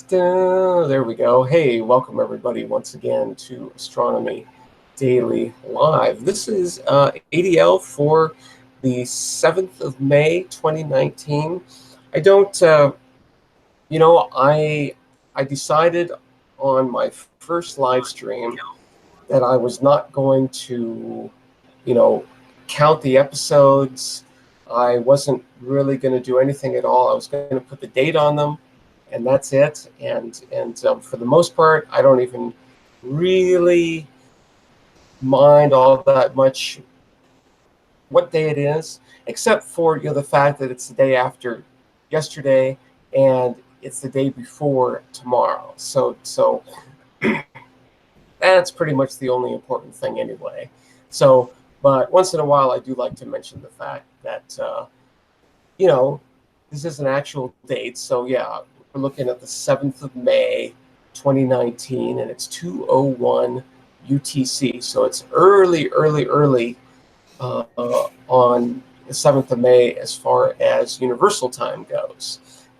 There we go. Hey, welcome everybody once again to Astronomy Daily Live. This is ADL for the 7th of May, 2019. I don't, I decided on my first live stream that I was not going to, count the episodes. I wasn't really going to do anything at all. I was going to put the date on them, and that's it. And for the most part, I don't even really mind all that much what day it is, except for the fact that it's the day after yesterday and it's the day before tomorrow. So that's pretty much the only important thing anyway. So, but once in a while, I do like to mention the fact that this is an actual date. So yeah, we're looking at the 7th of May, 2019, and it's 2:01 UTC. So it's early on the 7th of May as far as universal time goes.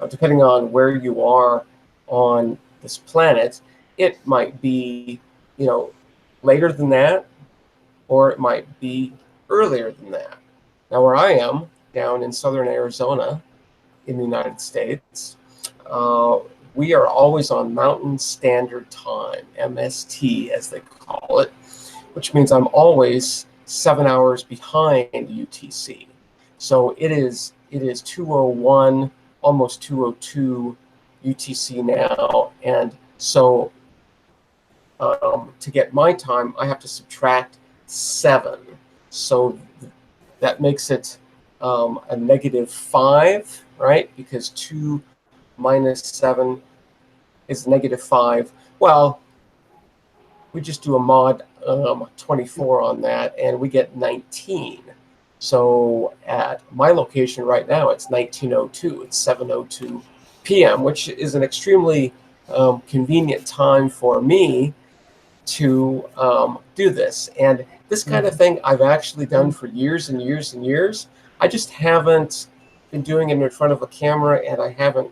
Depending on where you are on this planet, it might be, later than that, or it might be earlier than that. Now, where I am, down in southern Arizona in the United States, we are always on Mountain Standard Time, MST as they call it, which means I'm always 7 hours behind UTC. So it is 2:01, almost 2:02 UTC now, and so to get my time, I have to subtract 7. So that makes it a -5, right? Because 2 minus 7 is -5. Well, we just do a mod 24 on that, and we get 19. So at my location right now, it's 19:02. It's 7:02 p.m., which is an extremely convenient time for me to do this. And this kind of thing I've actually done for years and years and years. I just haven't been doing it in front of a camera, and I haven't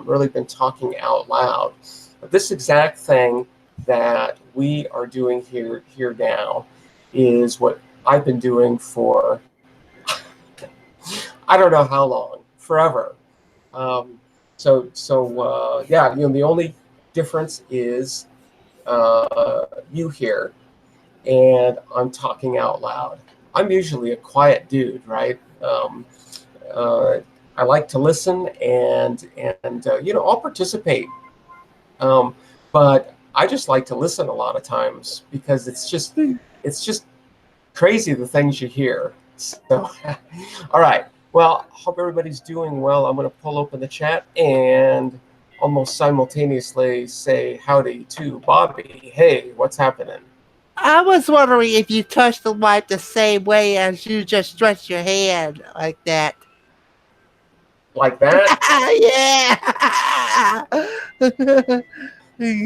really been talking out loud. But this exact thing that we are doing here now is what I've been doing for I don't know how long, forever. Yeah, the only difference is you here, and I'm talking out loud. I'm usually a quiet dude, right? I like to listen, and I'll participate, but I just like to listen a lot of times because it's just crazy the things you hear. So, all right. Well, hope everybody's doing well. I'm going to pull open the chat and almost simultaneously say howdy to Bobby. Hey, what's happening? I was wondering if you touch the mic the same way as you just stretch your hand like that. Like that? Yeah.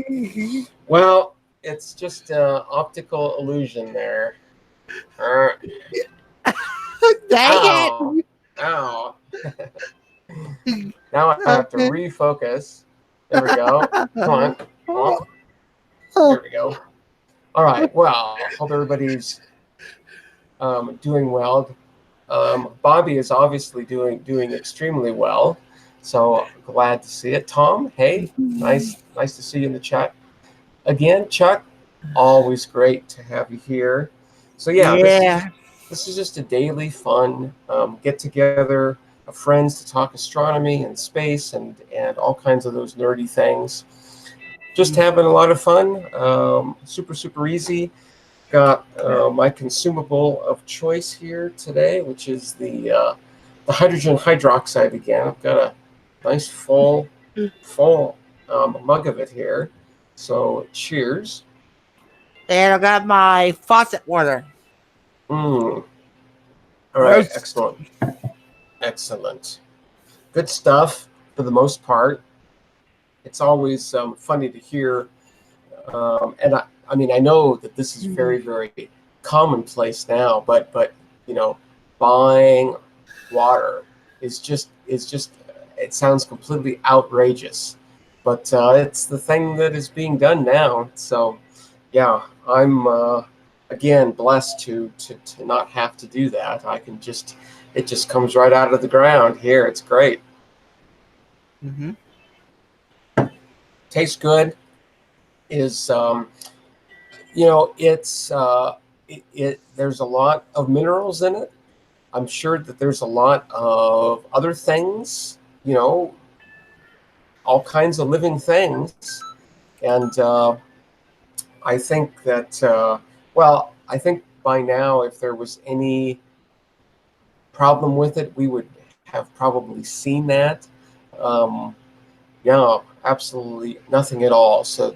Well, it's just optical illusion there. Dang Ow. Ow. it. Now I have to refocus. There we go. Come on. Oh, here we go. All right. Well, hope everybody's doing well. Bobby is obviously doing extremely well. So glad to see it. Tom, hey, nice to see you in the chat again. Chuck, always great to have you here. So yeah, this is just a daily fun get together of friends to talk astronomy and space and all kinds of those nerdy things. Just having a lot of fun. Super easy. Got my consumable of choice here today, which is the hydrogen hydroxide again. I've got a nice full mug of it here. So cheers. And I got my faucet water. All right, excellent. Good stuff for the most part. It's always funny to hear, and I know that this is very commonplace now, but buying water is just it sounds completely outrageous. but it's the thing that is being done now. So, yeah, I'm again blessed to not have to do that. I can just it just comes right out of the ground here. It's great. Mm-hmm. Tastes good. Is it's there's a lot of minerals in it. I'm sure that there's a lot of other things, all kinds of living things. And I think that, I think by now, if there was any problem with it, we would have probably seen that. Um, yeah, absolutely nothing at all. So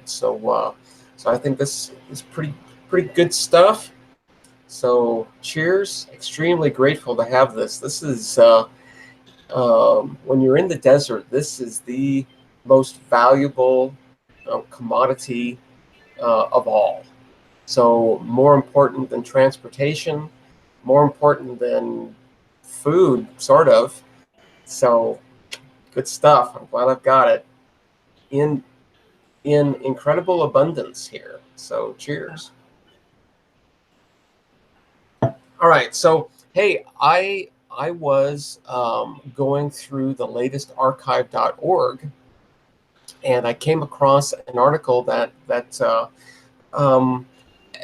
I think this is pretty good stuff. So cheers! Extremely grateful to have this. This is when you're in the desert. This is the most valuable commodity of all. So more important than transportation, more important than food, sort of. So good stuff. I'm glad I've got it in incredible abundance here. So cheers. All right. So hey, I was going through the latest archive.org, and I came across an article that um,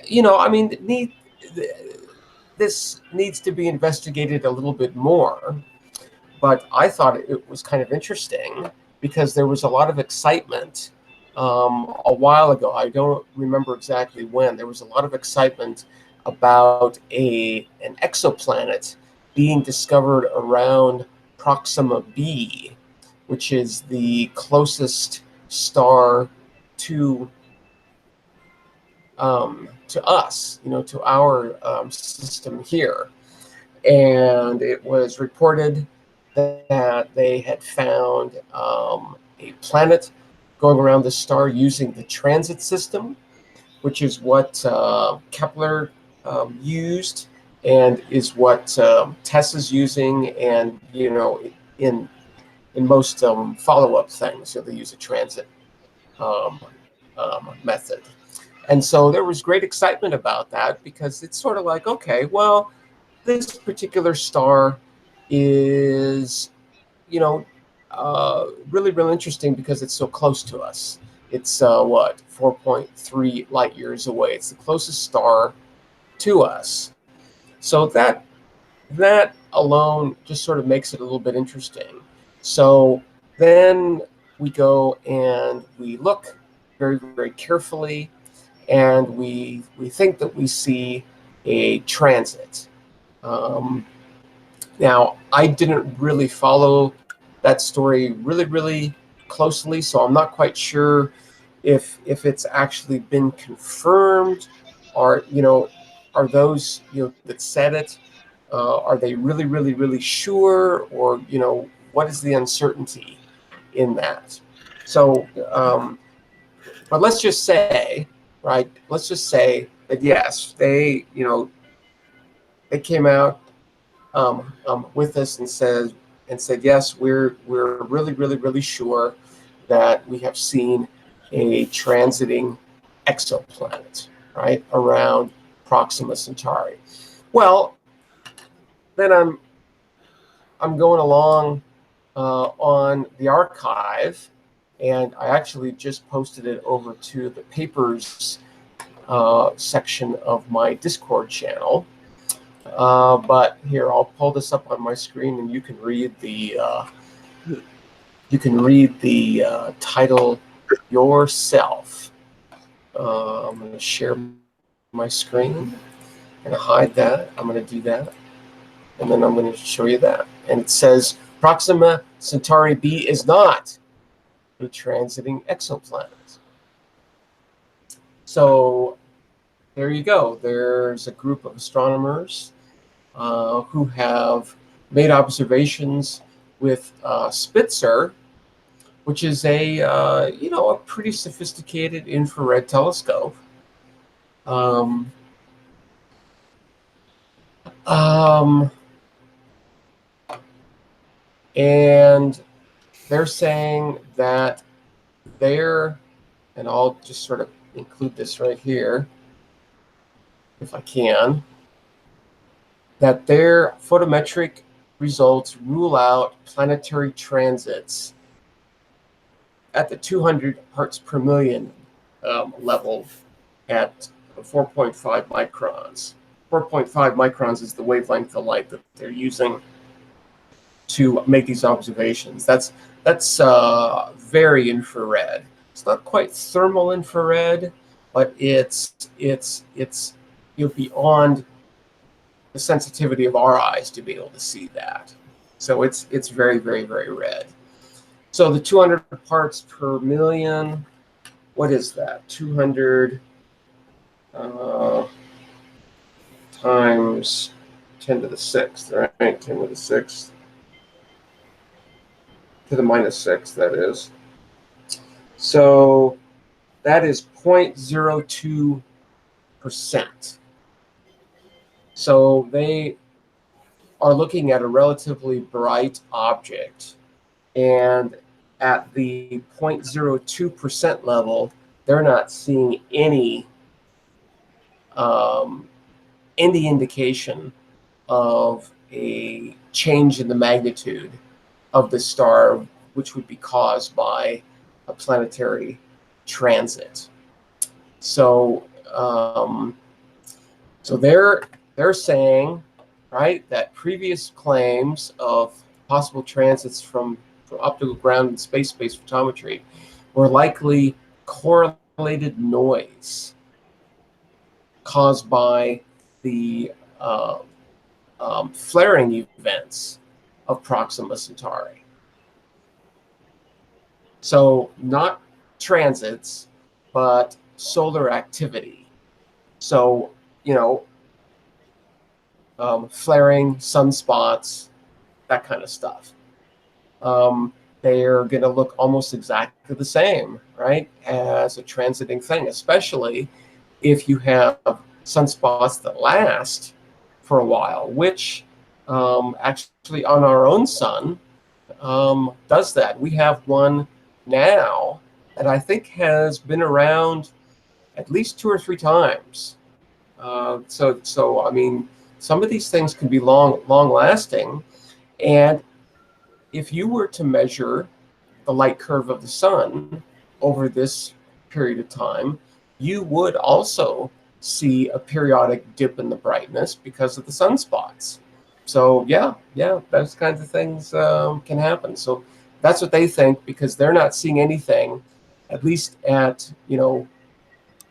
I mean, this needs to be investigated a little bit more. But I thought it was kind of interesting because there was a lot of excitement a while ago. I don't remember exactly when. There was a lot of excitement about an exoplanet being discovered around Proxima b, which is the closest star to to us, to our system here. And it was reported that they had found a planet going around the star using the transit system, which is what Kepler used, and is what Tesla's using, and in most follow-up things, they use a transit um, method. And so there was great excitement about that because it's sort of like, okay, well, this particular star is, really, really interesting because it's so close to us. It's 4.3 light years away. It's the closest star to us. So that alone just sort of makes it a little bit interesting. So then we go and we look very, very carefully, and we think that we see a transit. Um, Now, I didn't really follow that story really, really closely, so I'm not quite sure if it's actually been confirmed, or are those that said it, are they really, really, really sure, or what is the uncertainty in that? So, but let's just say, right? Let's just say that yes, they came out with us and said yes, we're really, really, really sure that we have seen a transiting exoplanet right around Proxima Centauri. Well, then I'm going along on the archive, and I actually just posted it over to the papers section of my Discord channel. But here, I'll pull this up on my screen, and you can read the title yourself. I'm going to share my screen and hide that. I'm going to do that, and then I'm going to show you that. And it says Proxima Centauri b is not a transiting exoplanet. So there you go. There's a group of astronomers who have made observations with Spitzer, which is a pretty sophisticated infrared telescope. Um, um, and they're saying that there, and I'll just sort of include this right here, if I can, that their photometric results rule out planetary transits at the 200 parts per million level at 4.5 microns. 4.5 microns is the wavelength of light that they're using to make these observations. That's very infrared. It's not quite thermal infrared, but it's beyond the sensitivity of our eyes to be able to see that. So it's very, very, very red. So the 200 parts per million, what is that? 200 times 10 to the 6th, right? 10 to the 6th. To the minus 6, that is. So that is 0.02%. So they are looking at a relatively bright object, and at the 0.02% level, they're not seeing any indication of a change in the magnitude of the star, which would be caused by a planetary transit. So, so they're saying, right, that previous claims of possible transits from optical ground and space-based photometry were likely correlated noise caused by the flaring events of Proxima Centauri. So not transits, but solar activity. So, flaring, sunspots, that kind of stuff. They're going to look almost exactly the same, right, as a transiting thing, especially if you have sunspots that last for a while, which actually on our own sun does that. We have one now that I think has been around at least 2 or 3 times. So I mean, some of these things can be long lasting, and if you were to measure the light curve of the sun over this period of time, you would also see a periodic dip in the brightness because of the sunspots. So yeah, those kinds of things can happen. So that's what they think, because they're not seeing anything, at least at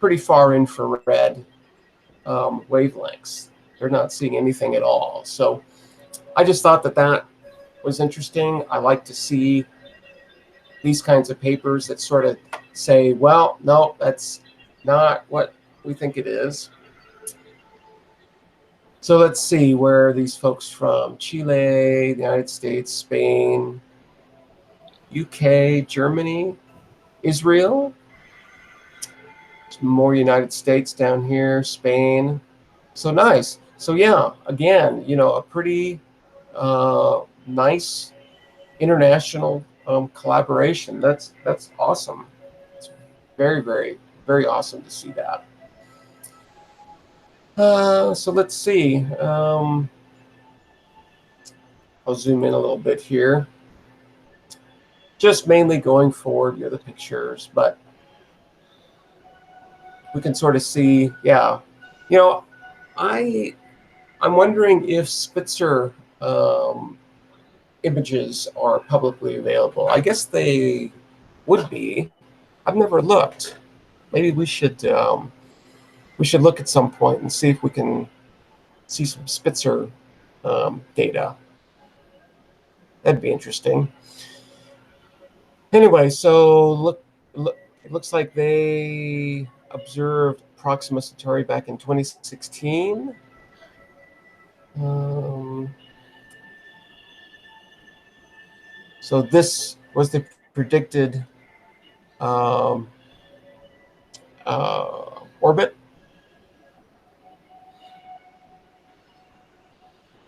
pretty far infrared wavelengths. They're not seeing anything at all. So I just thought that was interesting. I like to see these kinds of papers that sort of say, well, no, that's not what we think it is. So let's see, where are these folks from? Chile, the United States, Spain, UK, Germany, Israel. Some more United States down here, Spain. So nice. So yeah, again, a pretty nice international collaboration. That's awesome. It's very, very, very awesome to see that. So let's see. I'll zoom in a little bit here. Just mainly going for the pictures, but we can sort of see, yeah. I'm wondering if Spitzer images are publicly available. I guess they would be. I've never looked. Maybe we should look at some point and see if we can see some Spitzer data. That'd be interesting. Anyway, so look, it looks like they observed Proxima Centauri back in 2016. So this was the predicted orbit,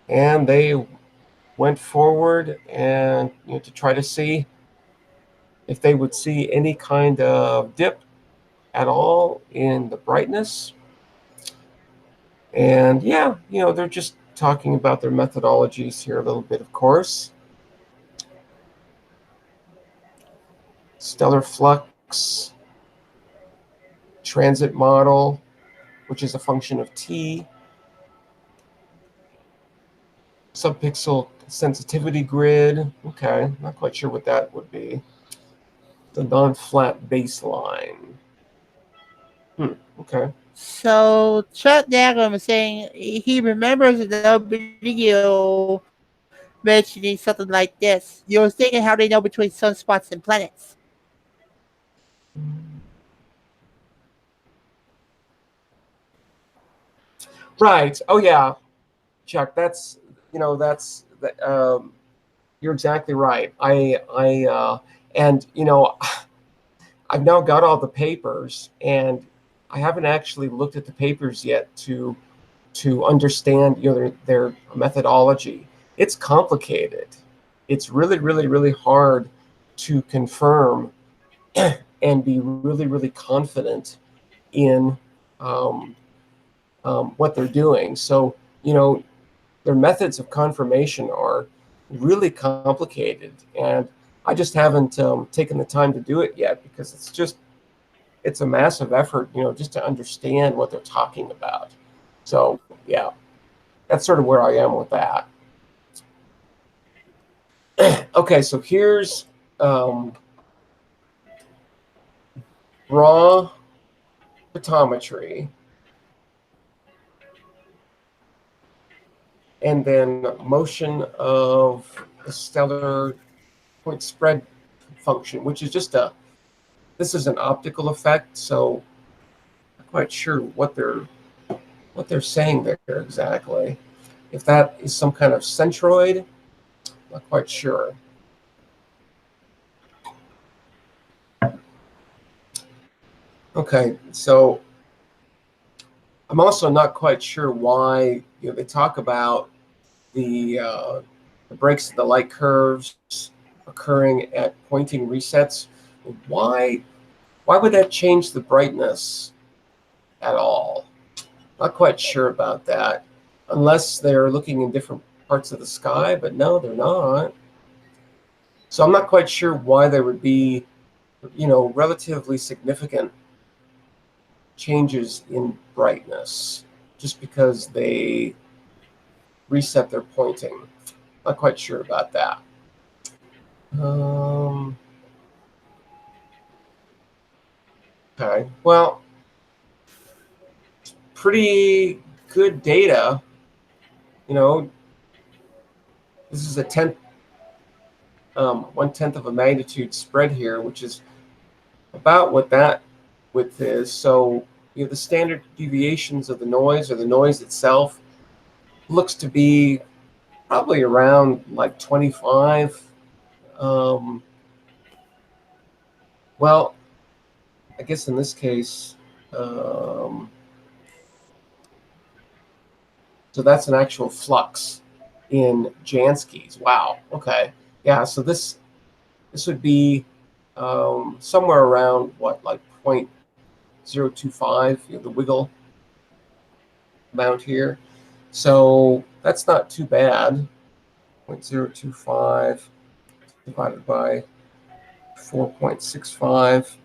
and they went forward and to try to see if they would see any kind of dip at all in the brightness. And yeah, they're just talking about their methodologies here a little bit, of course. Stellar flux, transit model, which is a function of T, subpixel sensitivity grid. Okay, not quite sure what that would be. The non-flat baseline. Okay. So Chuck Dagram is saying he remembers the video mentioning something like this. You're thinking how they know between sunspots and planets. Right. Oh yeah, Chuck. That's you're exactly right. And I've now got all the papers, and I haven't actually looked at the papers yet to understand their methodology. It's complicated. It's really, really, really hard to confirm and be really, really confident in what they're doing. So their methods of confirmation are really complicated, and I just haven't taken the time to do it yet because it's a massive effort, just to understand what they're talking about. So yeah, that's sort of where I am with that. Okay, so here's raw photometry, and then motion of the stellar point spread function, which is this is an optical effect, so I'm not quite sure what they're saying there exactly. If that is some kind of centroid, not quite sure. Okay, so I'm also not quite sure why they talk about the breaks in the light curves occurring at pointing resets. Why would that change the brightness at all? Not quite sure about that, unless they're looking in different parts of the sky, but no, they're not. So I'm not quite sure why there would be, relatively significant changes in brightness just because they reset their pointing. Not quite sure about that. Okay, well, pretty good data. This is a 1/10 of a magnitude spread here, which is about what that width is. So the standard deviations of the noise, or the noise itself, looks to be probably around like 25. Well, I guess in this case, so that's an actual flux in Jansky's. Wow. Okay. Yeah. So this would be somewhere around what, like 0.025, the wiggle amount here. So that's not too bad. 0.025 divided by 4.65.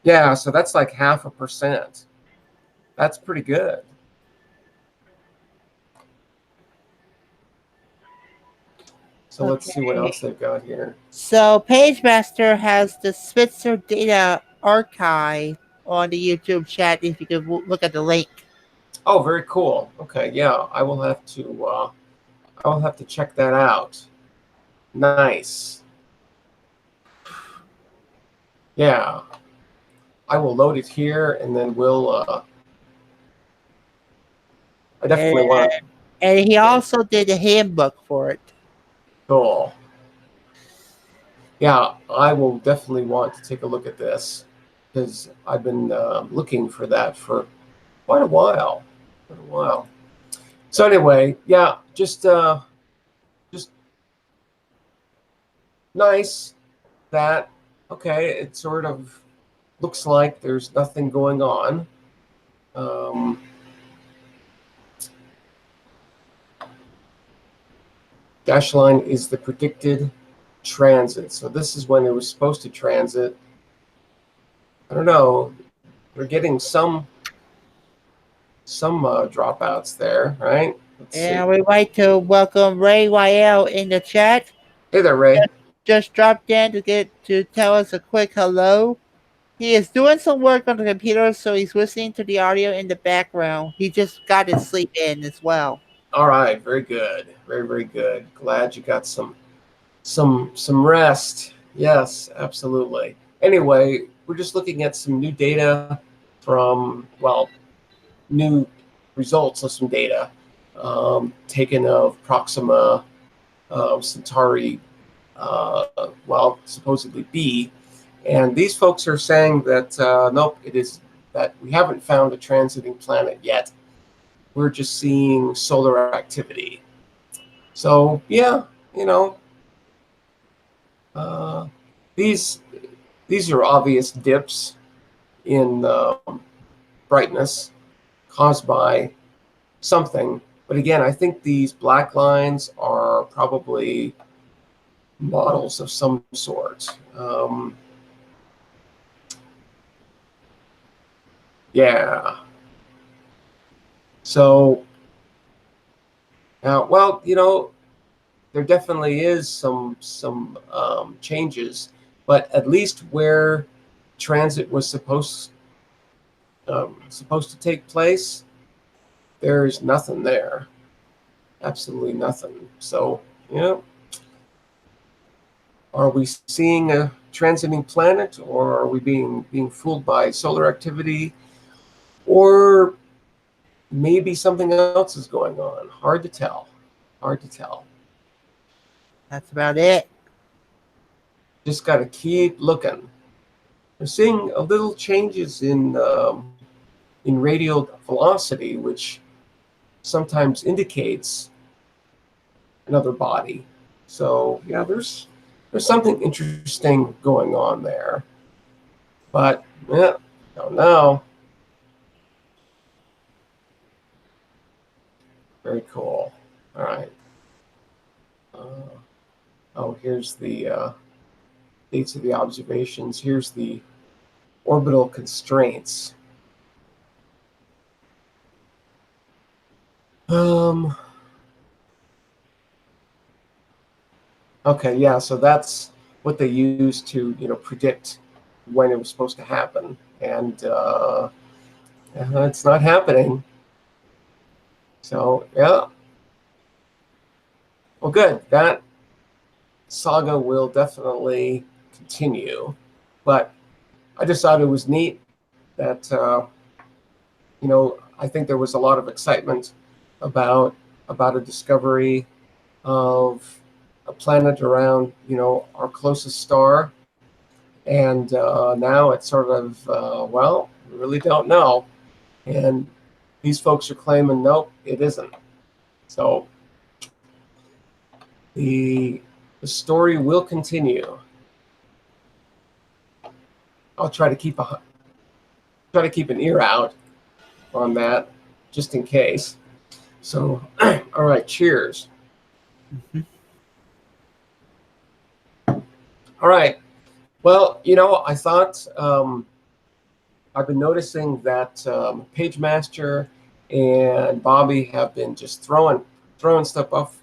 Yeah, so that's like 0.5%. That's pretty good. So let's see what else they've got here. So PageMaster has the Spitzer Data Archive on the YouTube chat. If you could look at the link. Oh, very cool. Okay, yeah, I will have to check that out. Nice. Yeah, I will load it here, and then we'll. I definitely want to. And he also did a handbook for it. Cool. Yeah, I will definitely want to take a look at this because I've been looking for that for quite a while. So anyway, yeah, just nice. that, okay, it sort of looks like there's nothing going on. Dash line is the predicted transit. So this is when it was supposed to transit. I don't know. We're getting some dropouts there, right? Let's see. And we'd like to welcome Ray YL in the chat. Hey there, Ray. Just dropped in to tell us a quick hello. He is doing some work on the computer, so he's listening to the audio in the background. He just got his sleep in as well. All right, very good, very very good. Glad you got some rest. Yes, absolutely. Anyway, we're just looking at some new data from, well, new results of some data taken of Proxima, Centari, well, supposedly B. And these folks are saying that, nope, it is that we haven't found a transiting planet yet. We're just seeing solar activity. So, yeah, you know, these are obvious dips in brightness caused by something. But again, I think these black lines are probably models of some sort. Yeah. So, well, you know, there definitely is some changes, but at least where transit was supposed to take place, there's nothing there. Absolutely nothing. So, yeah. Are we seeing a transiting planet, or are we being fooled by solar activity, or maybe something else is going on? Hard to tell. Hard to tell. That's about it. Just got to keep looking. We're seeing a little changes in radial velocity, which sometimes indicates another body. So yeah, there's something interesting going on there. But yeah, don't know. Very cool. All right. Oh, here's the dates of the observations. Here's the orbital constraints. Okay, yeah, so that's what they use to, predict when it was supposed to happen, and it's not happening. So yeah, well, good. That saga will definitely continue, but I just thought it was neat that I think there was a lot of excitement about a discovery of a planet around our closest star, and now it's sort of well, we really don't know, and these folks are claiming nope, it isn't. So the story will continue. I'll try to keep an ear out on that, just in case. So, all right, cheers. Mm-hmm. All right. Well, I thought I've been noticing that PageMaster and Bobby have been just throwing stuff up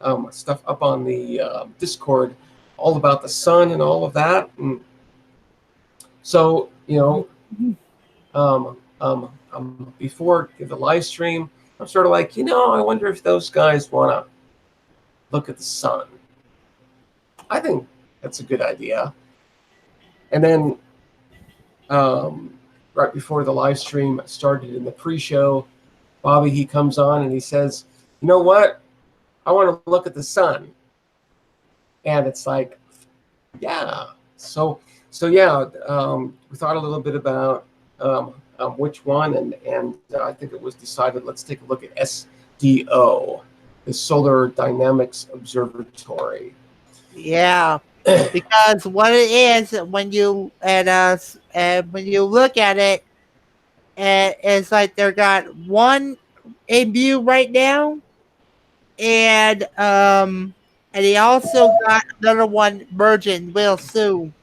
on the Discord, all about the sun and all of that. And so, before the live stream, I'm sort of like, I wonder if those guys want to look at the sun. I think that's a good idea. And then right before the live stream started in the pre-show, Bobby, he comes on and he says, you know what? I want to look at the sun. And it's like, yeah. So yeah, we thought a little bit about which one, and I think it was decided, let's take a look at SDO, the Solar Dynamics Observatory. Yeah. because what it is when you and when you look at it, it's like they got one in view right now, and he also got another one merging real soon.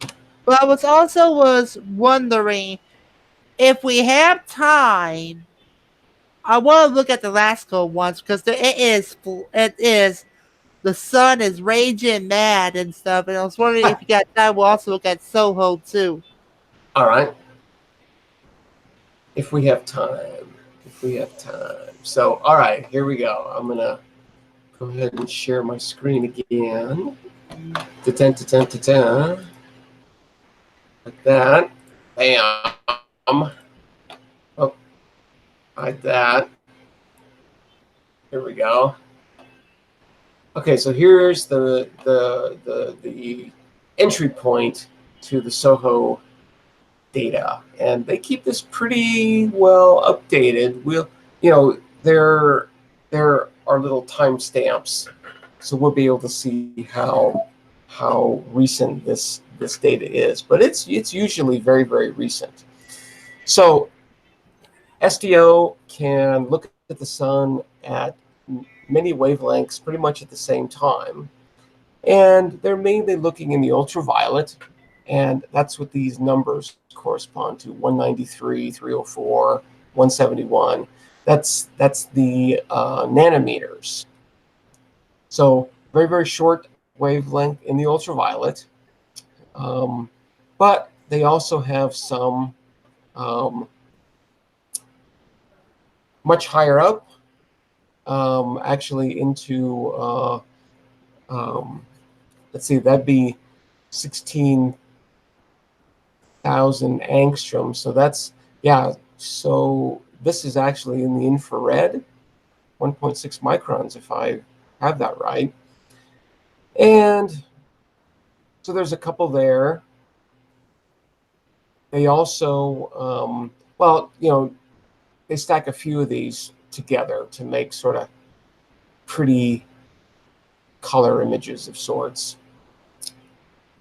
But I was wondering if we have time. I want to look at the Lasco ones because it is the sun is raging mad and stuff. And I was wondering if you got time, we'll also look at Soho too. All right. If we have time. If we have time. So, all right, here we go. I'm going to go ahead and share my screen again. Ta-ten, ta-ten, ta-ten. Like that. Bam. Oh, like that. Here we go. Okay, so here's the entry point to the Soho data, and they keep this pretty well updated. There are little timestamps, so we'll be able to see how recent this data is. But it's usually very, very recent. So SDO can look at the sun at many wavelengths pretty much at the same time. And they're mainly looking in the ultraviolet, and that's what these numbers correspond to: 193, 304, 171. That's the nanometers. So very, very short wavelength in the ultraviolet. But they also have some much higher up, actually into, let's see, that'd be 16,000 angstroms. So that's, yeah, so this is actually in the infrared, 1.6 microns, if I have that right. And so there's a couple there. They also, they stack a few of these together to make sort of pretty color images of sorts.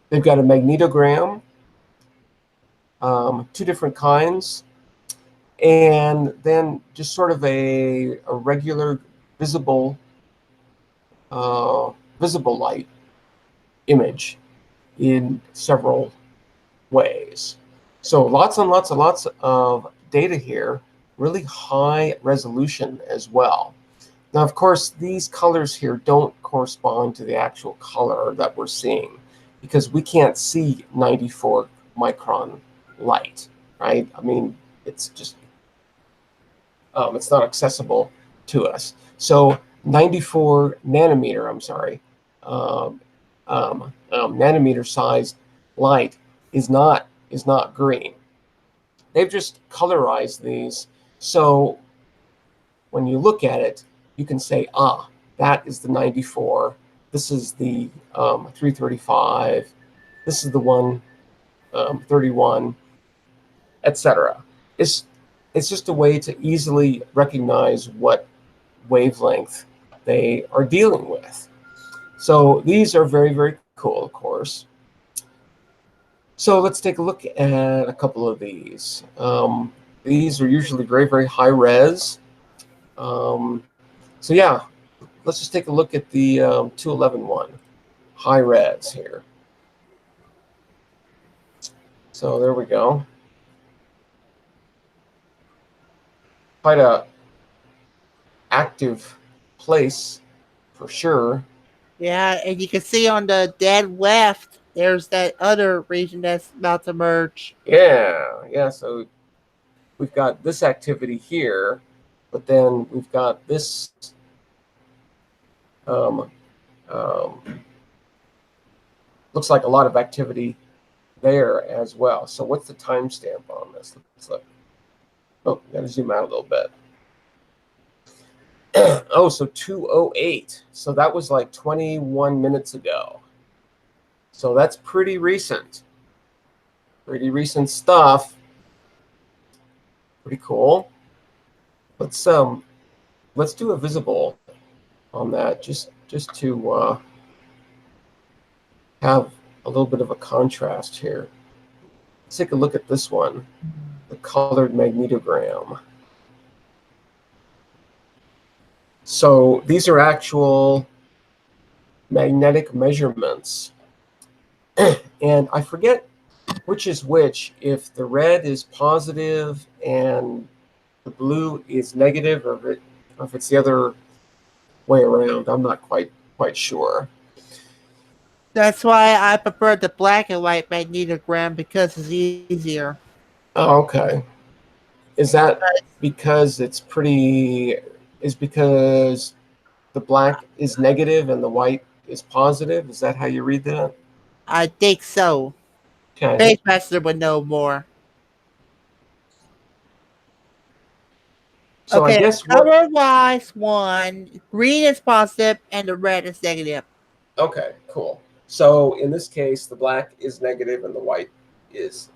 They've got a magnetogram, two different kinds, and then just sort of a regular visible light image in several ways. So lots and lots and lots of data here, really high resolution as well. Now, of course, these colors here don't correspond to the actual color that we're seeing because we can't see 94 micron light, right? I mean, it's just, it's not accessible to us. So 94 nanometer, nanometer sized light is not green. They've just colorized these. So when you look at it, you can say, that is the 94. This is the 335. This is the 131, etc. It's just a way to easily recognize what wavelength they are dealing with. So these are very, very cool, of course. So let's take a look at a couple of these. These are usually very, very high res. So yeah, let's just take a look at the 211 one, high res here. So there we go. Quite a active place for sure. Yeah, and you can see on the dead left, there's that other region that's about to merge. Yeah. So we've got this activity here, but then we've got this looks like a lot of activity there as well. So what's the timestamp on this? Let's look. Oh, got to zoom out a little bit. Oh, so 2:08. So that was like 21 minutes ago. So that's pretty recent. Pretty recent stuff. Pretty cool. Let's do a visible on that just to have a little bit of a contrast here. Let's take a look at this one, the colored magnetogram. So these are actual magnetic measurements. And I forget which is which, if the red is positive and the blue is negative, or if it's the other way around. I'm not quite sure. That's why I prefer the black and white magnetogram because it's easier. Oh, okay. Is that because because the black is negative and the white is positive? Is that how you read that? I think so. Okay. Base Master would know more. So I Okay, guess what color wise, one green is positive and the red is negative. okay, cool. So in this case, the black is negative and the white is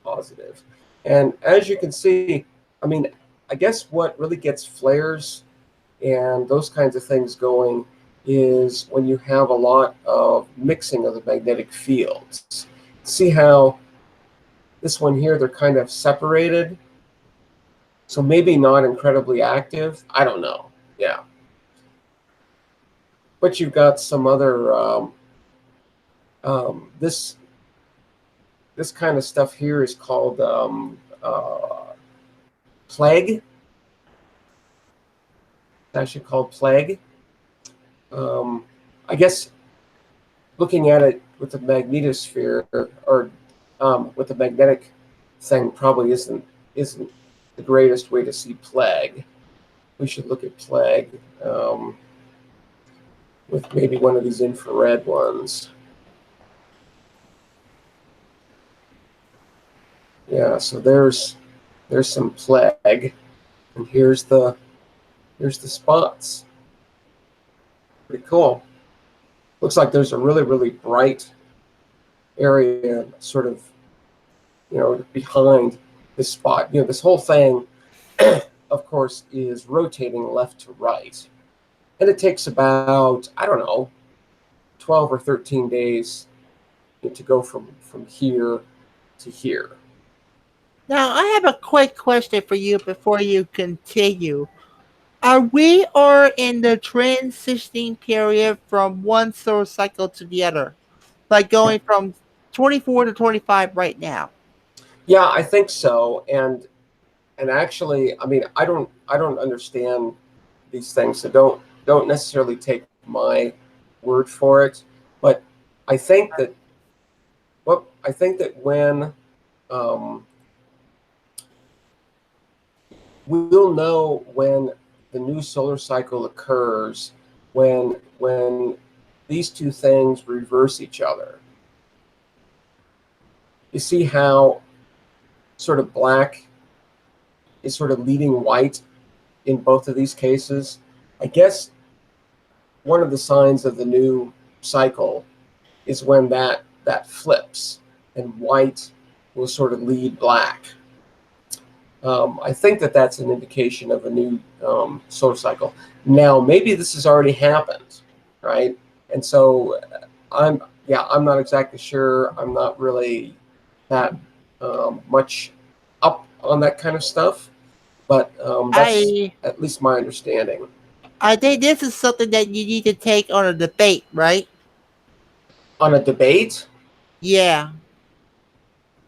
positive. And as you can see, I mean, I guess what really gets flares and those kinds of things going is when you have a lot of mixing of the magnetic fields. See how this one here, they're kind of separated? So maybe not incredibly active. I don't know. Yeah. But you've got some other, this kind of stuff here is called plague. It's actually called plague. I guess looking at it with the magnetosphere or with the magnetic thing probably isn't the greatest way to see plague. We should look at plague with maybe one of these infrared ones. Yeah, so there's some plague, and here's the spots. Pretty cool. Looks like there's a really bright area sort of behind this spot. This whole thing, of course, is rotating left to right, and it takes about, I don't know, 12 or 13 days to go from here to here. Now, I have a quick question for you before you continue. Are we or in the transitioning period from one solar cycle to the other? Like going from 24 to 25 right now? Yeah, I think so. And actually, I mean, I don't understand these things, so don't necessarily take my word for it. But I think that when um, we'll know when the new solar cycle occurs, when these two things reverse each other. You see how sort of black is sort of leading white in both of these cases? I guess one of the signs of the new cycle is when that flips and white will sort of lead black. I think that's an indication of a new solar cycle. Now, maybe this has already happened, right? And so I'm not exactly sure. I'm not really that much up on that kind of stuff, but that's I at least my understanding. I think this is something that you need to take on a debate, right? On a debate, Yeah.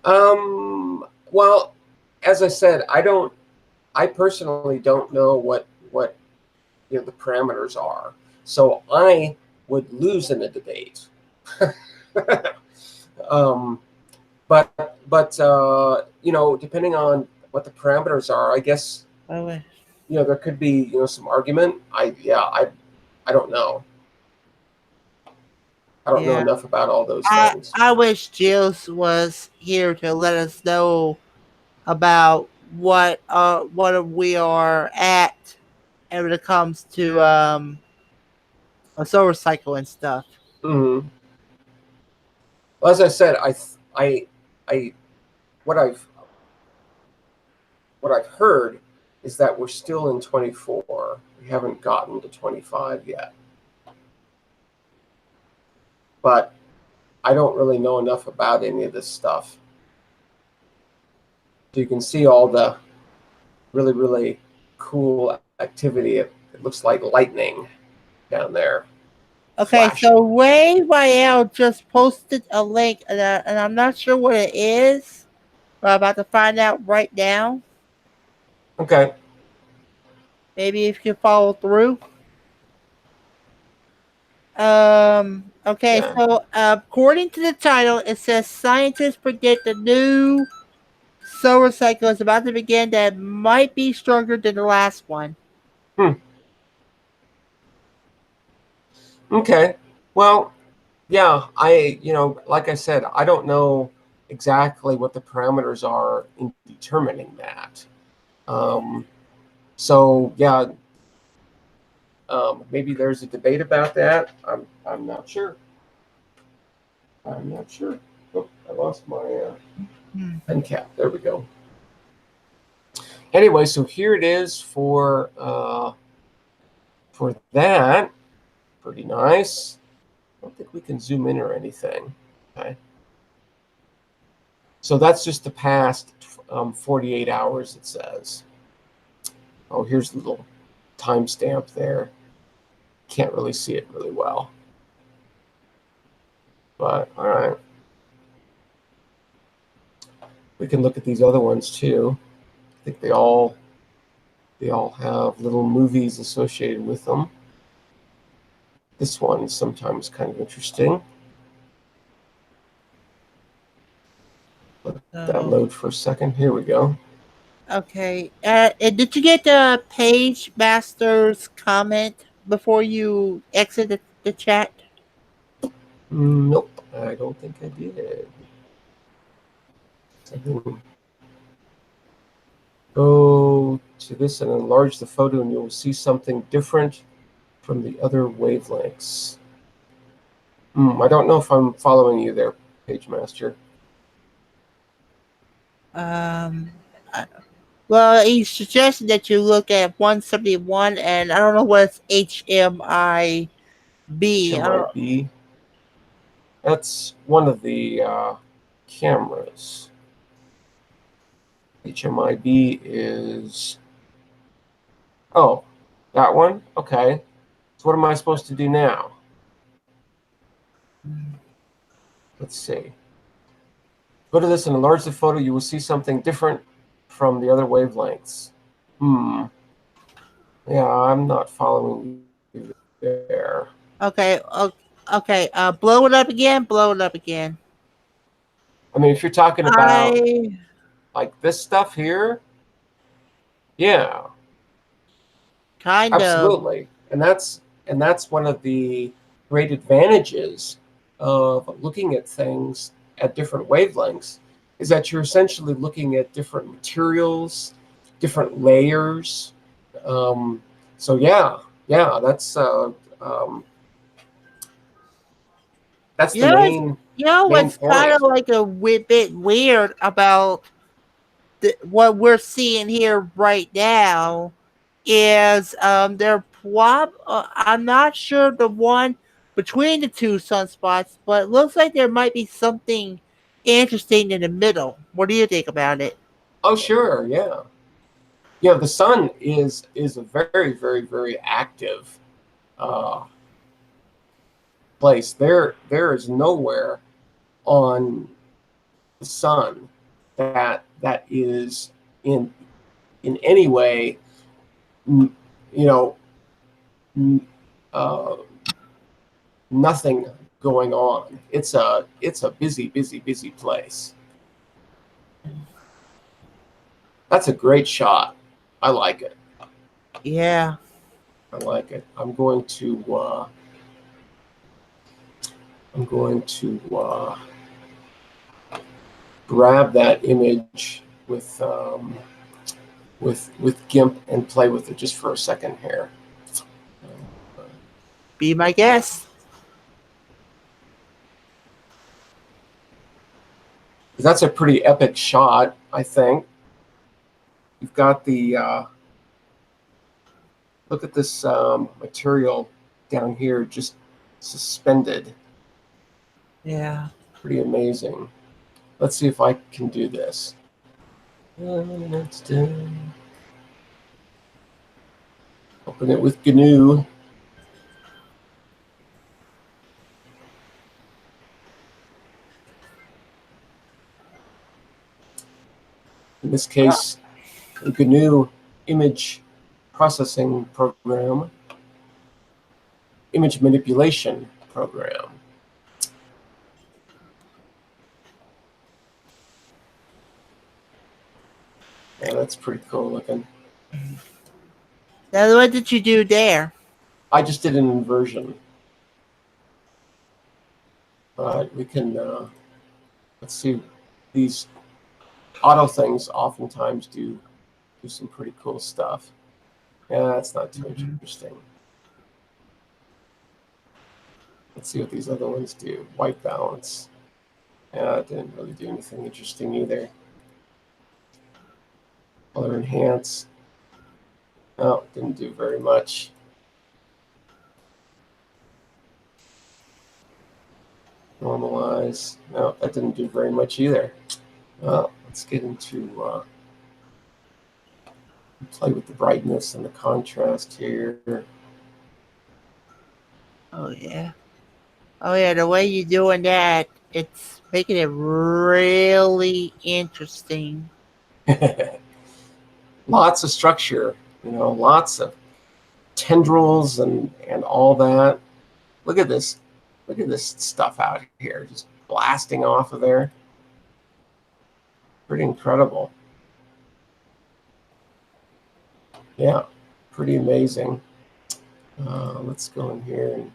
well, as I said, I personally don't know what the parameters are. So I would lose in a debate. um, but depending on what the parameters are, I guess Oh, wait. there could be some argument. I don't know. I don't know Yeah. enough about all those things. I wish Jills was here to let us know about what we are at when it comes to a solar cycle and stuff. Hmm. Well, as I said, I what I've heard is that we're still in 24. We haven't gotten to 25 yet. But I don't really know enough about any of this stuff. So you can see all the really, really cool activity. It looks like lightning down there Okay, flashing. so Ray Rael just posted a link, and I'm not sure what it is. But I'm about to find out right now. Okay. Maybe if you follow through. Okay, Yeah. so according to the title, it says scientists predict a new solar cycle is about to begin that might be stronger than the last one. Hmm. Okay. Well, yeah, like I said, I don't know exactly what the parameters are in determining that. Um, so yeah, maybe there's a debate about that. I'm not sure. I'm not sure. Oh, I lost my Hmm. pen cap. There we go. Anyway, so here it is for that. Pretty nice. I don't think we can zoom in or anything. Okay. So that's just the past 48 hours, it says. Oh, here's a little timestamp there. Can't really see it really well. But all right. We can look at these other ones too. I think they all have little movies associated with them. This one is sometimes kind of interesting. Let that So, load for a second. Here we go. okay. And did you get the page master's comment before you exit the chat? Nope, I don't think I did. Go to this and enlarge the photo, and you'll see something different from the other wavelengths. I don't know if I'm following you there, Page Master. Um, I- well, he suggested that you look at 171, and I don't know what's HMIB. I don't. HMIB. That's one of the cameras. HMIB is. Oh, that one? Okay. So what am I supposed to do now? Let's see. Go to this and enlarge the photo. You will see something different from the other wavelengths. Yeah, I'm not following you there. Okay, okay. Blow it up again. Blow it up again. I mean, if you're talking about I like this stuff here, yeah, kind of. absolutely. And that's one of the great advantages of looking at things at different wavelengths is that you're essentially looking at different materials, different layers. Um, so yeah, um, that's You the know, main what's kind of point. like a bit weird about what we're seeing here right now is I'm not sure the one between the two sunspots, but it looks like there might be something interesting in the middle. What do you think about it? Oh, sure, yeah. Yeah, the sun is a very, very, very active uh, place. There is nowhere on the sun that is in any way, you know, uh, nothing going on. It's a busy, busy, busy place. That's a great shot. I like it. Yeah. I like it. I'm going to grab that image with GIMP and play with it just for a second here. Be my guest. That's a pretty epic shot, I think. You've got the look at this material down here just suspended. Yeah. Pretty amazing. Let's see if I can do this. Let's do. Open it with GNU. In this case, the GNU image processing program, image manipulation program. Yeah, that's pretty cool looking. Now, what did you do there? I just did an inversion. But we can, let's see, these auto things oftentimes do some pretty cool stuff. Yeah, that's not too interesting. Let's see what these other ones do. White balance. Yeah, it didn't really do anything interesting either. Color enhance. Oh, didn't do very much. Normalize. No, that didn't do very much either. Well, let's get into play with the brightness and the contrast here. Oh yeah. Oh yeah, the way you're doing that, it's making it really interesting. Lots of structure, lots of tendrils and all that. Look at this. Look at this stuff out here, just blasting off of there. Pretty incredible. Yeah, pretty amazing. Let's go in here and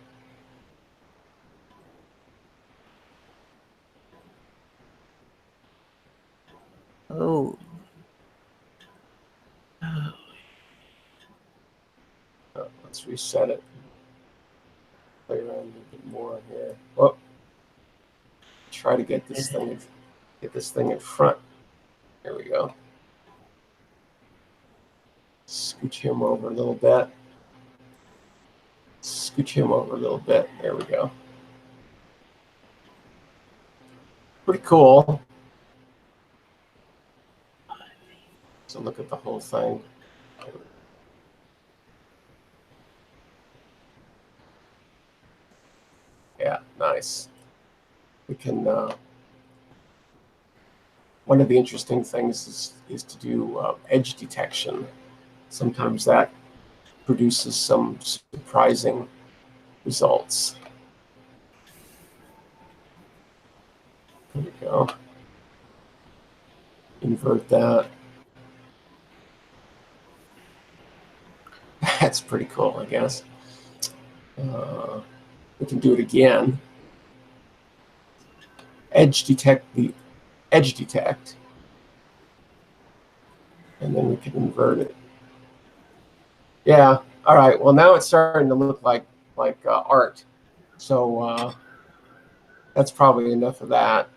Oh. let's reset it. Play around a little bit more here. Oh, try to get this thing in front. There we go. Scooch him over a little bit. Scooch him over a little bit. There we go. Pretty cool. So look at the whole thing. Yeah, nice. We can. One of the interesting things is to do edge detection. Sometimes that produces some surprising results. There we go. Invert that. That's pretty cool, I guess. We can do it again. Edge detect, and then we can invert it. Yeah. All right. Well, now it's starting to look like art. So that's probably enough of that.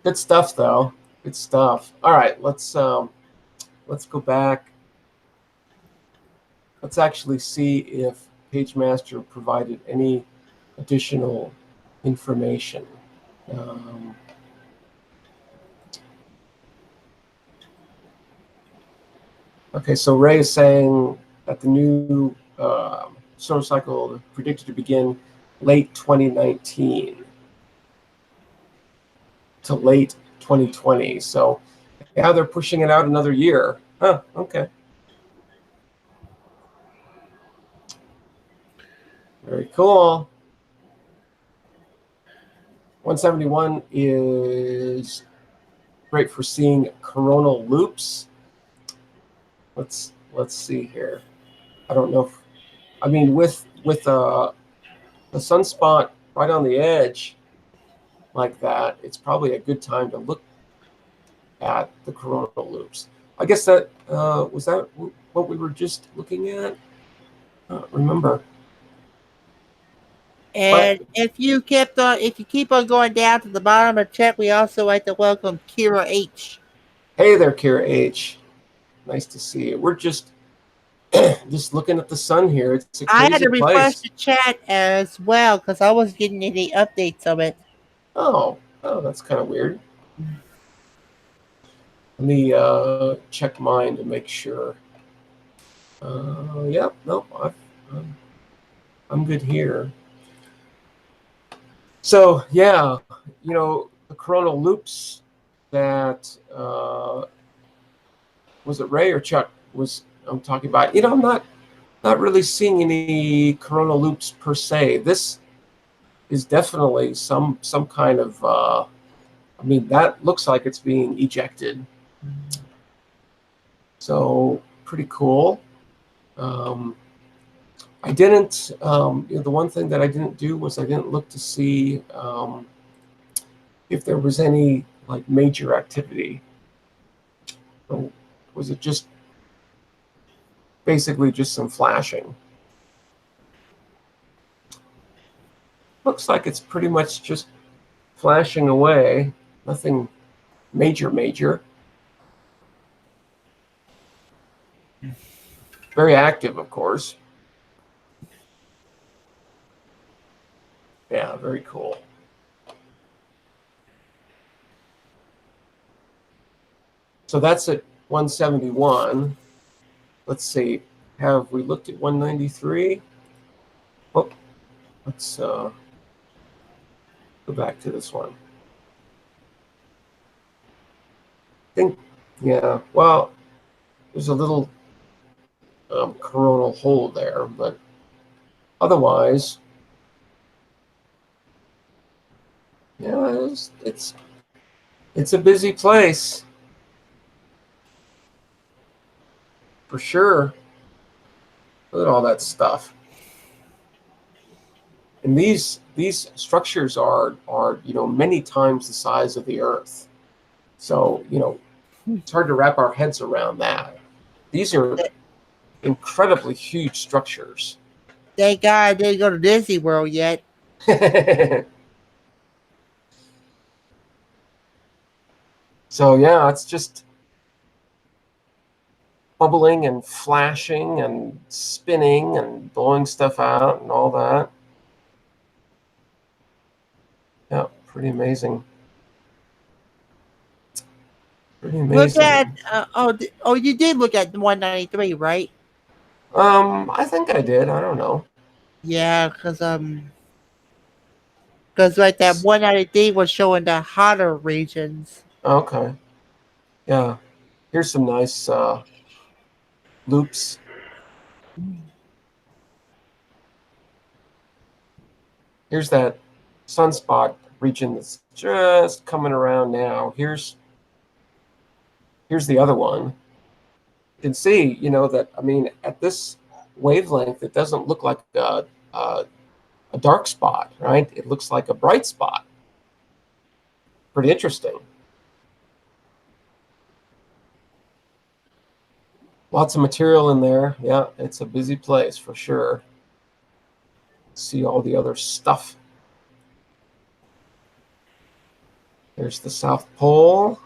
Good stuff, though. Good stuff. All right. Let's go back. Let's actually see if PageMaster provided any additional information. Okay, so Ray is saying that the new solar cycle is predicted to begin late 2019 to late 2020. So, yeah, they're pushing it out another year. Huh, okay. Very cool. 171 is great for seeing coronal loops. Let's see here. I don't know if, I mean, with the sunspot right on the edge like that, it's probably a good time to look at the coronal loops. I guess that was that what we were just looking at. Remember. And if you keep on going down to the bottom of the chat, we also like to welcome Kira H. Hey there, Kira H. Nice to see you. We're just Just looking at the sun here, it's a I had crazy to refresh place. the chat as well because I wasn't getting any updates of it. Oh, that's kind of weird. Let me check mine to make sure. Yep, nope, I'm good here. So yeah, the coronal loops that was it Ray or Chuck was I'm talking about. I'm not really seeing any coronal loops per se. This is definitely some kind of. I mean, that looks like it's being ejected. So pretty cool. I didn't. The one thing that I didn't do was I didn't look to see if there was any like major activity. Or was it just basically just some flashing? Looks like it's pretty much just flashing away. Nothing major. Very active, of course. Yeah, very cool. So that's at 171. Let's see. Have we looked at 193? Oh, let's go back to this one. I think, yeah, well, there's a little coronal hole there, but otherwise, yeah, it's a busy place for sure. Look at all that stuff. And these structures are many times the size of the Earth. So it's hard to wrap our heads around that. These are incredibly huge structures. Thank God I didn't go to Disney World yet. So yeah, it's just bubbling and flashing and spinning and blowing stuff out and all that. Yeah, pretty amazing. Pretty Look amazing. at you did look at the 193, right? I think I did. I don't know. Yeah, because like that 193 was showing the hotter regions. Okay. Yeah. Here's some nice loops. Here's that sunspot region that's just coming around now. Here's the other one. You can see, that, I mean, at this wavelength, it doesn't look like a dark spot, right? It looks like a bright spot. Pretty interesting. Lots of material in there. Yeah, it's a busy place for sure. See all the other stuff. There's the South Pole.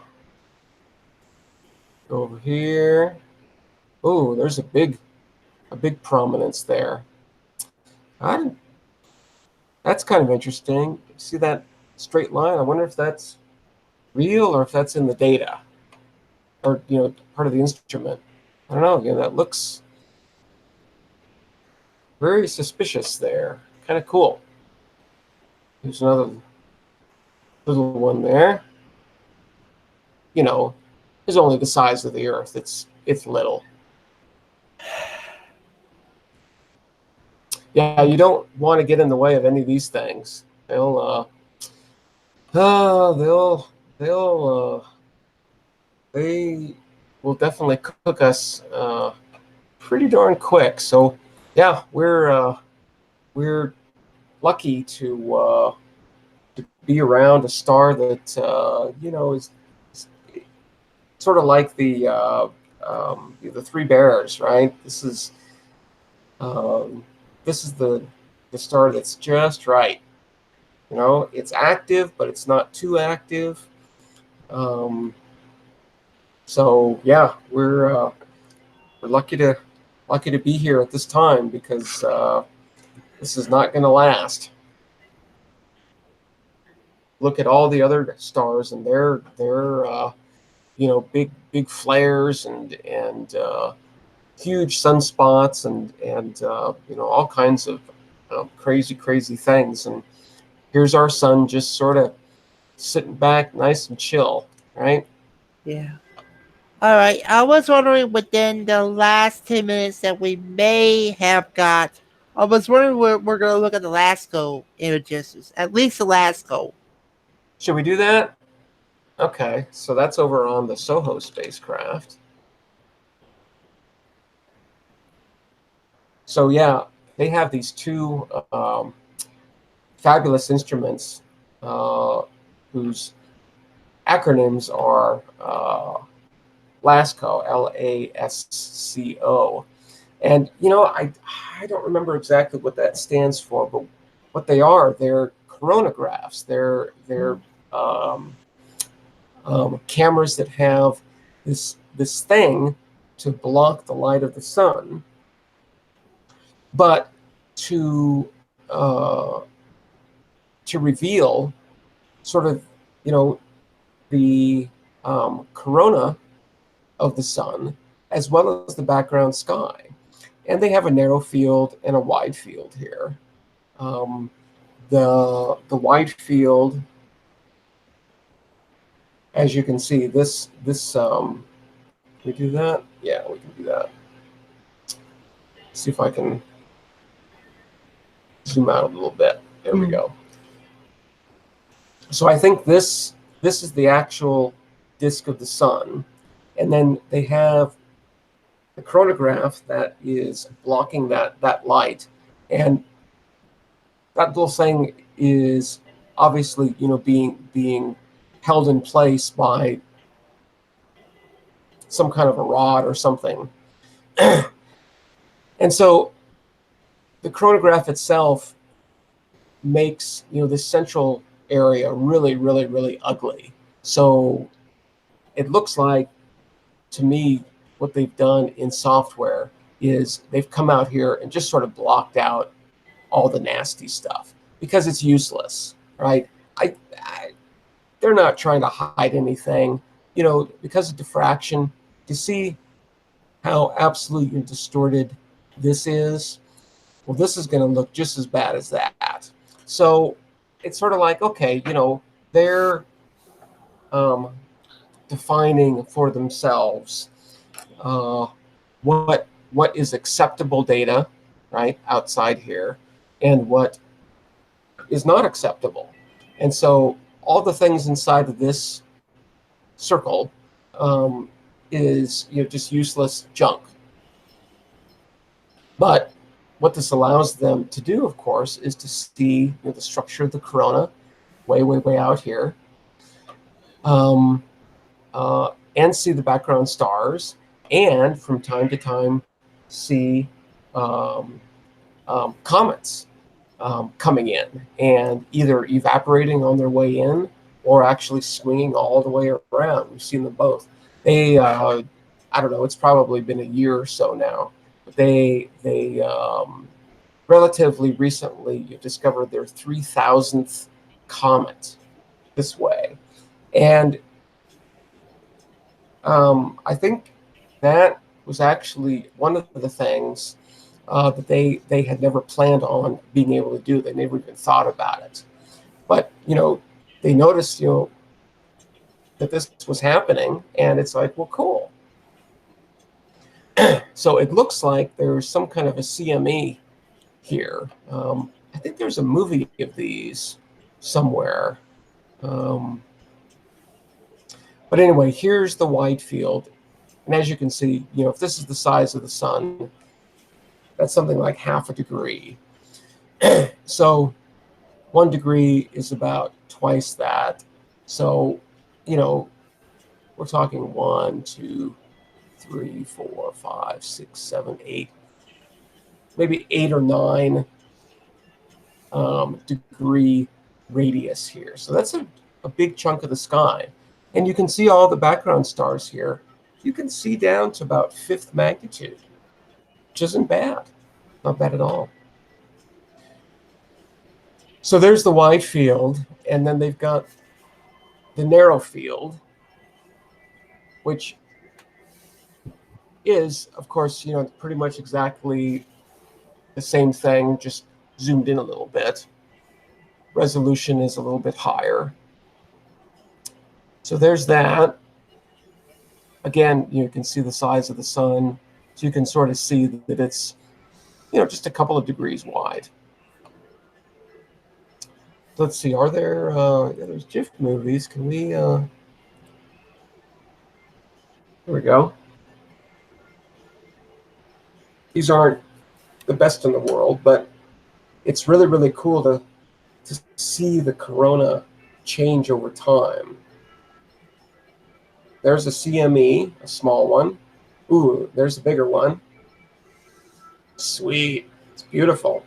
Go over here. Oh, there's a big prominence there. That's kind of interesting. See that straight line? I wonder if that's real or if that's in the data or part of the instrument. I don't know. Again, that looks very suspicious there. Kind of cool. There's another little one there. Is only the size of the Earth. It's little. Yeah, you don't want to get in the way of any of these things. They'll they will definitely cook us pretty darn quick. So yeah, we're lucky to be around a star that is sort of like the Three Bears, right? This is the star that's just right. It's active, but it's not too active. So yeah, we're lucky to lucky to be here at this time, because this is not going to last. Look at all the other stars and their big flares and huge sunspots and all kinds of crazy things. And here's our sun just sort of sitting back, nice and chill, right? Yeah. All right. I was wondering within the last 10 minutes that we may have got. I was wondering we're going to look at the LASCO images, at least the LASCO. Should we do that? Okay, so that's over on the SOHO spacecraft. So yeah, they have these two fabulous instruments whose acronyms are LASCO, LASCO. And, I don't remember exactly what that stands for, but what they are, they're coronagraphs. They're cameras that have this thing to block the light of the sun, but to reveal sort of the corona of the sun as well as the background sky. And they have a narrow field and a wide field here. The wide field, as you can see, this can we do that? Yeah, we can do that. See if I can zoom out a little bit. There we go. So I think this is the actual disk of the sun, and then they have the coronagraph that is blocking that light, and that little thing is obviously being held in place by some kind of a rod or something. And so the coronagraph itself makes this central area really ugly. So it looks like, to me, what they've done in software is they've come out here and just sort of blocked out all the nasty stuff because it's useless, right? They're not trying to hide anything, because of diffraction. To see how absolutely distorted this is, well, this is going to look just as bad as that. So it's sort of like, okay, they're defining for themselves what is acceptable data, right, outside here, and what is not acceptable. And so all the things inside of this circle is just useless junk. But what this allows them to do, of course, is to see the structure of the corona way out here, and see the background stars, and from time to time see comets coming in and either evaporating on their way in or actually swinging all the way around. We've seen them both. They, I don't know, it's probably been a year or so now, but they relatively recently discovered their 3,000th comet this way. And I think that was actually one of the things that they had never planned on being able to do. They never even thought about it. But, they noticed, that this was happening, and it's like, well, cool. So it looks like there's some kind of a CME here. I think there's a movie of these somewhere. But anyway, here's the wide field. And as you can see, if this is the size of the sun, that's something like half a degree. So 1 degree is about twice that. So, we're talking 1, 2, 3, 4, 5, 6, 7, 8, maybe 8 or 9 degree radius here. So that's a big chunk of the sky. And you can see all the background stars here. You can see down to about 5th magnitude. which isn't bad. Not bad at all. So there's the wide field, and then they've got the narrow field, which is, of course, pretty much exactly the same thing, just zoomed in a little bit. Resolution is a little bit higher. So there's that. Again, you can see the size of the sun. So you can sort of see that it's, just a couple of degrees wide. Let's see, are there, there's GIF movies. Can we, here we go. These aren't the best in the world, but it's really, really cool to see the corona change over time. There's a CME, a small one. Ooh, there's a bigger one. Sweet. It's beautiful.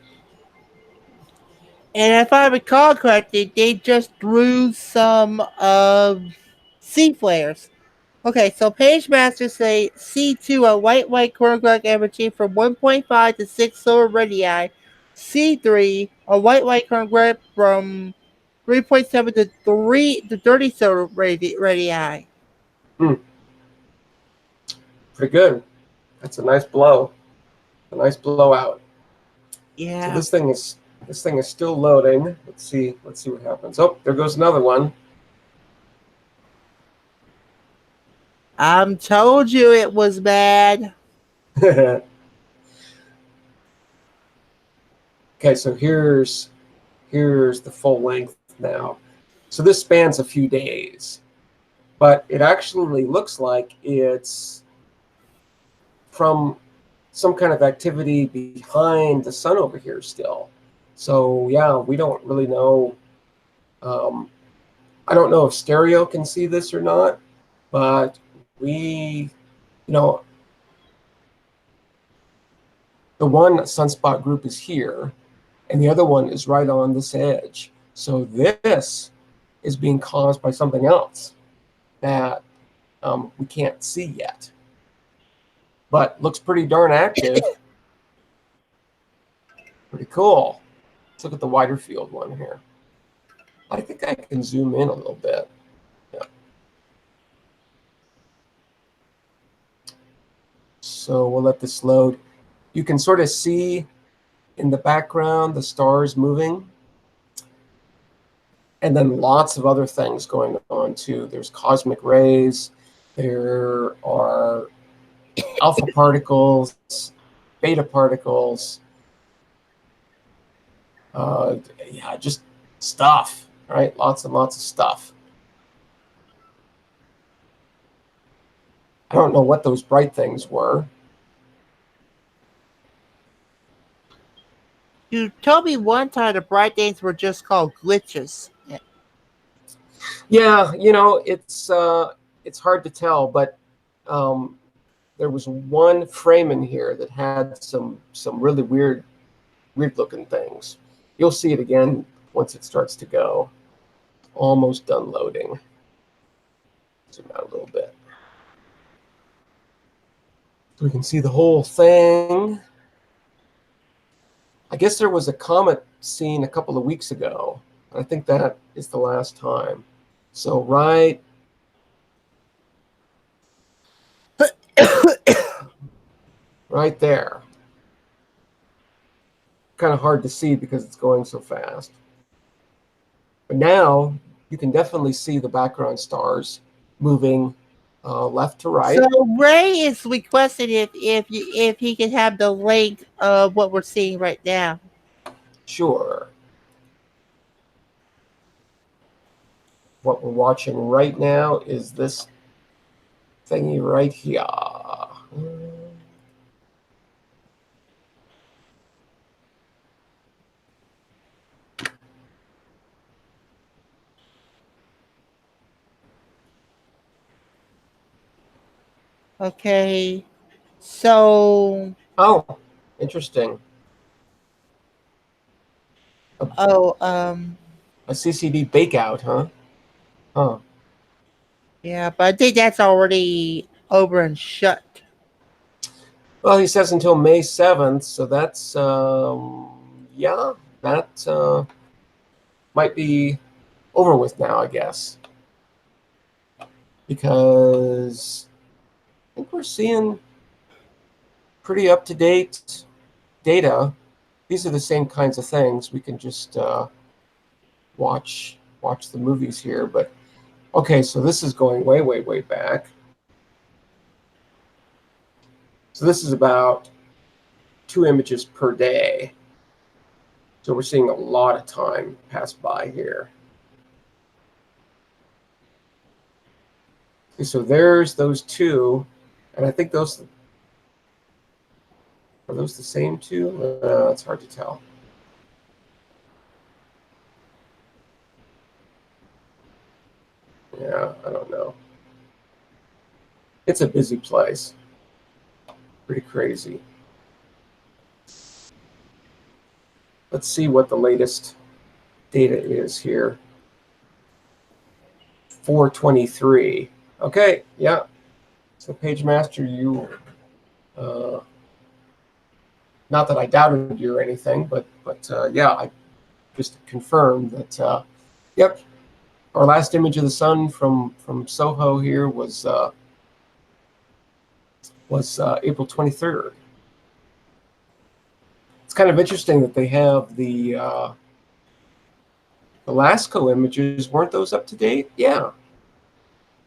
And if I recall correctly, they just drew some C flares. Okay, so page masters say C2, a white corner averaging from 1.5 to 6 solar radii. C3, a white corner from 3.7 to 30 solar radii. Pretty good. That's a nice blow. A nice blowout. Yeah. So this thing is still loading. Let's see what happens. Oh, there goes another one. Told you it was bad. Okay, so here's the full length now. So this spans a few days, but it actually looks like it's from some kind of activity behind the sun over here still. So yeah, we don't really know. I don't know if stereo can see this or not, but we, the one sunspot group is here, and the other one is right on this edge. So this is being caused by something else that we can't see yet, but looks pretty darn active. Pretty cool. Let's look at the wider field one here. I think I can zoom in a little bit. Yeah. So we'll let this load. You can sort of see in the background the stars moving. And then lots of other things going on too. There's cosmic rays. There are alpha particles, beta particles. Yeah, just stuff, right? Lots and lots of stuff. I don't know what those bright things were. You told me one time the bright things were just called glitches. Yeah, it's hard to tell, but there was one frame in here that had some really weird looking things. You'll see it again once it starts to go. Almost done loading. Zoom out a little bit. So we can see the whole thing. I guess there was a comet seen a couple of weeks ago. I think that is the last time. So right there. Kind of hard to see because it's going so fast. But now you can definitely see the background stars moving left to right. So Ray is requesting if he can have the link of what we're seeing right now. Sure. What we're watching right now is this thingy right here. Okay. So. Oh, interesting. A CCD bakeout, huh? Huh. Yeah, but I think that's already over and shut. Well, he says until May 7th, so that's, yeah, that might be over with now, I guess. Because I think we're seeing pretty up-to-date data. These are the same kinds of things. We can just watch the movies here. But okay, so this is going way, way, way back. So this is about 2 images per day. So we're seeing a lot of time pass by here. Okay, so there's those 2, and I think those are those the same 2? It's hard to tell. Yeah, I don't know. It's a busy place. Pretty crazy. Let's see what the latest data is here. 423. Okay, yeah. So Page Master, you, not that I doubted you or anything, but yeah, I just confirmed that. Yep, our last image of the sun from Soho here was April 23rd. It's kind of interesting that they have the LASCO images. Weren't those up to date? Yeah.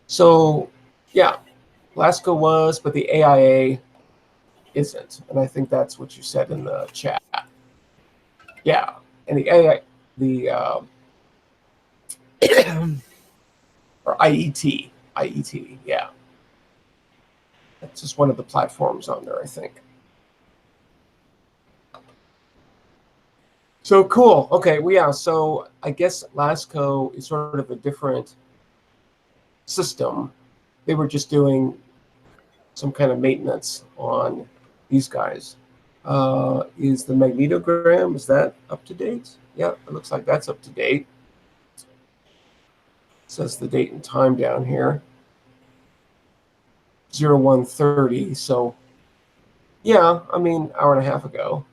So, yeah, LASCO was, but the AIA isn't. And I think that's what you said in the chat. Yeah. And the AIA, or IET, yeah. That's just one of the platforms on there, I think. So cool. Okay, well, yeah, so I guess LASCO is sort of a different system. They were just doing some kind of maintenance on these guys. Is the magnetogram, is that up to date? Yeah, it looks like that's up to date. It says the date and time down here. 0130, so yeah, I mean, hour and a half ago.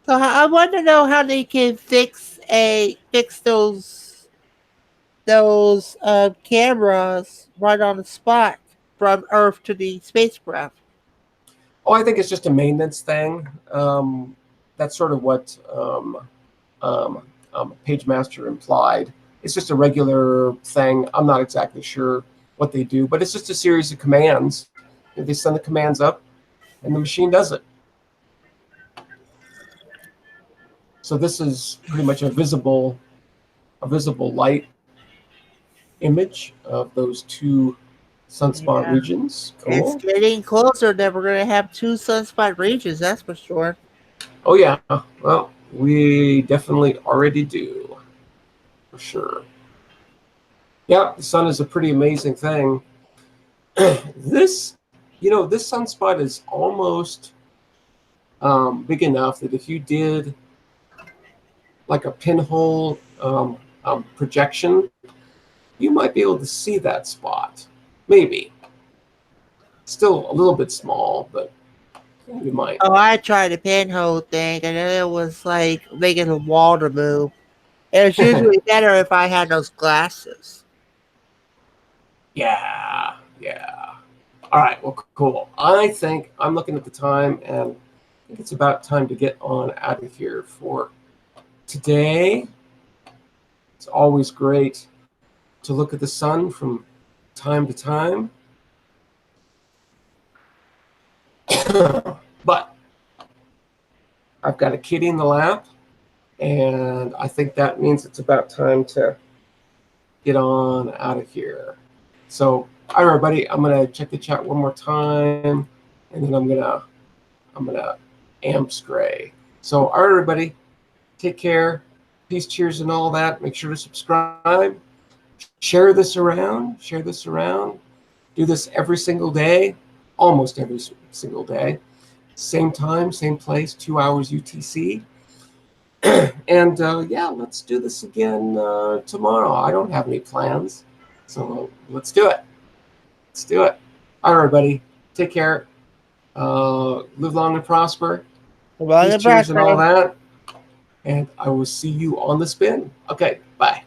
So I want to know how they can fix those cameras right on the spot from Earth to the spacecraft. Oh, I think it's just a maintenance thing. That's sort of what PageMaster implied. It's just a regular thing. I'm not exactly sure what they do, but it's just a series of commands. They send the commands up, and the machine does it. So this is pretty much a visible light image of those 2 sunspot regions. Cool. It's getting closer that we're going to have 2 sunspot regions, that's for sure. Oh, yeah. Well, we definitely already do, for sure. Yeah, the sun is a pretty amazing thing. This sunspot is almost big enough that if you did like a pinhole projection, you might be able to see that spot. Maybe. Still a little bit small, but you might. Oh, I tried the pinhole thing, and it was like making the water move. It was usually better if I had those glasses. Yeah. All right, well, cool. I think I'm looking at the time, and I think it's about time to get on out of here for today. It's always great to look at the sun from time to time. But I've got a kitty in the lap, and I think that means it's about time to get on out of here. So, all right, everybody, I'm gonna check the chat one more time, and then I'm gonna amp-scray. So, all right, everybody, take care, peace, cheers, and all that. Make sure to subscribe, share this around. Do this every single day, almost every single day. Same time, same place, 2 hours UTC. And yeah, let's do this again tomorrow. I don't have any plans, so let's do it. All right, everybody, take care. Live long and prosper. Well, Please cheers and all that. And I will see you on the spin. Okay, bye.